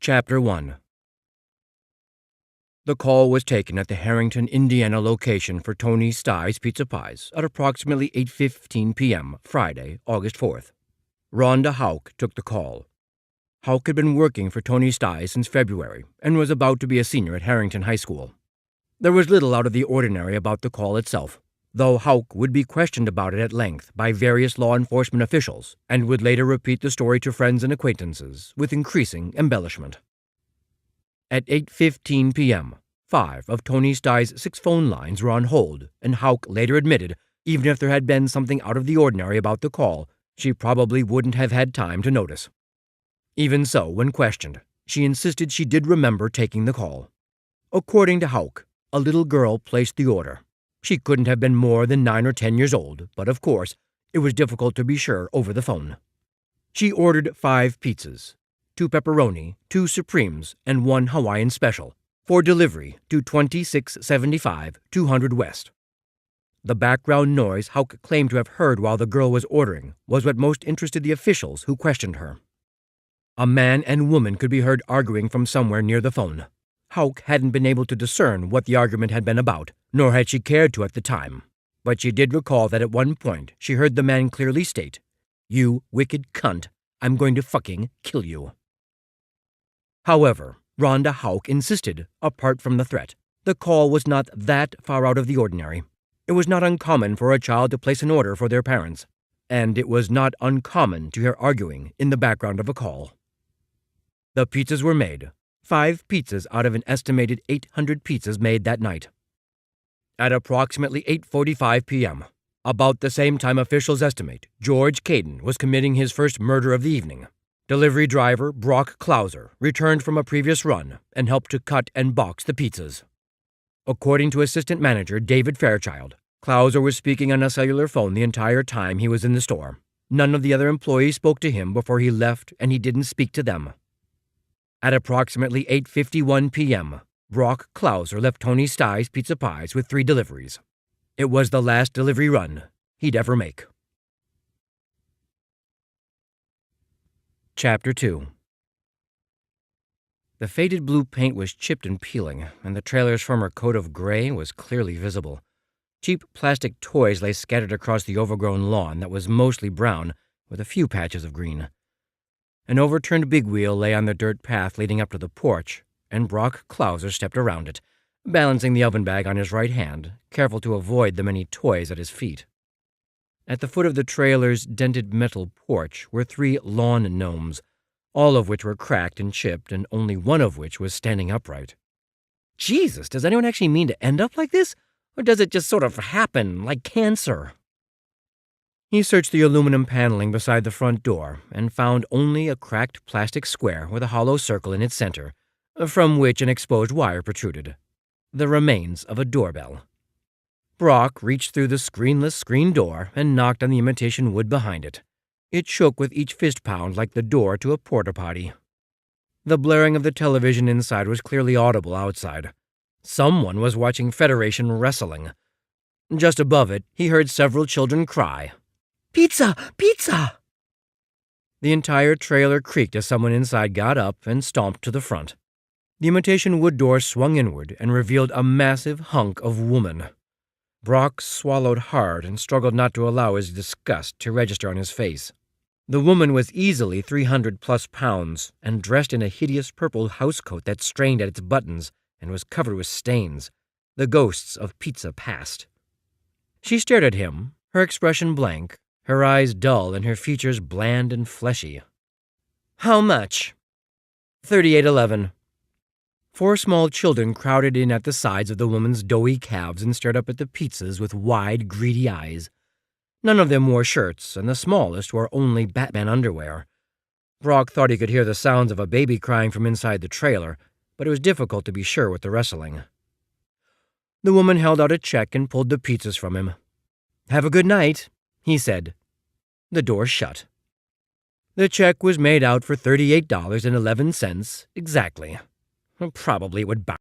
Chapter 1. The call was taken at the Harrington, Indiana location for Tony Stye's Pizza Pies at approximately 8:15 p.m. Friday, August 4th. Rhonda Houck took the call. Houck had been working for Tony Stye since February and was about to be a senior at Harrington High School. There was little out of the ordinary about the call itself, though Houck would be questioned about it at length by various law enforcement officials and would later repeat the story to friends and acquaintances with increasing embellishment. At 8:15 p.m., 5 of Tony Stye's 6 phone lines were on hold, and Houck later admitted even if there had been something out of the ordinary about the call, she probably wouldn't have had time to notice. Even so, when questioned, she insisted she did remember taking the call. According to Houck, a little girl placed the order. She couldn't have been more than 9 or 10 years old, but of course, it was difficult to be sure over the phone. She ordered 5 pizzas, 2 pepperoni, 2 supremes, and 1 Hawaiian special, for delivery to 2675 200 West. The background noise Houck claimed to have heard while the girl was ordering was what most interested the officials who questioned her. A man and woman could be heard arguing from somewhere near the phone. Houck hadn't been able to discern what the argument had been about, nor had she cared to at the time, but she did recall that at one point she heard the man clearly state, "You wicked cunt, I'm going to fucking kill you." However, Rhonda Houck insisted, apart from the threat, the call was not that far out of the ordinary. It was not uncommon for a child to place an order for their parents, and it was not uncommon to hear arguing in the background of a call. The pizzas were made, 5 pizzas out of an estimated 800 pizzas made that night. At approximately 8:45 p.m., about the same time officials estimate, George Caden was committing his first murder of the evening. Delivery driver Brock Clouser returned from a previous run and helped to cut and box the pizzas. According to assistant manager David Fairchild, Clouser was speaking on a cellular phone the entire time he was in the store. None of the other employees spoke to him before he left, and he didn't speak to them. At approximately 8:51 p.m., Brock Clouser left Tony Stye's Pizza Pies with 3 deliveries. It was the last delivery run he'd ever make. Chapter 2. The faded blue paint was chipped and peeling, and the trailer's former coat of gray was clearly visible. Cheap plastic toys lay scattered across the overgrown lawn that was mostly brown, with a few patches of green. An overturned big wheel lay on the dirt path leading up to the porch, and Brock Clouser stepped around it, balancing the oven bag on his right hand, careful to avoid the many toys at his feet. At the foot of the trailer's dented metal porch were 3 lawn gnomes, all of which were cracked and chipped, and only one of which was standing upright. Jesus, does anyone actually mean to end up like this? Or does it just sort of happen, like cancer? He searched the aluminum paneling beside the front door and found only a cracked plastic square with a hollow circle in its center, from which an exposed wire protruded. The remains of a doorbell. Brock reached through the screenless screen door and knocked on the imitation wood behind it. It shook with each fist pound like the door to a porta potty. The blaring of the television inside was clearly audible outside. Someone was watching Federation wrestling. Just above it, he heard several children cry, "Pizza! Pizza!" The entire trailer creaked as someone inside got up and stomped to the front. The imitation wood door swung inward and revealed a massive hunk of woman. Brock swallowed hard and struggled not to allow his disgust to register on his face. The woman was easily 300+ pounds and dressed in a hideous purple housecoat that strained at its buttons and was covered with stains, the ghosts of pizza past. She stared at him, her expression blank, her eyes dull and her features bland and fleshy. "How much?" $38.11. 4 small children crowded in at the sides of the woman's doughy calves and stared up at the pizzas with wide, greedy eyes. None of them wore shirts, and the smallest wore only Batman underwear. Brock thought he could hear the sounds of a baby crying from inside the trailer, but it was difficult to be sure with the wrestling. The woman held out a check and pulled the pizzas from him. "Have a good night," he said. The door shut. The check was made out for $38.11 exactly. Probably it would bounce.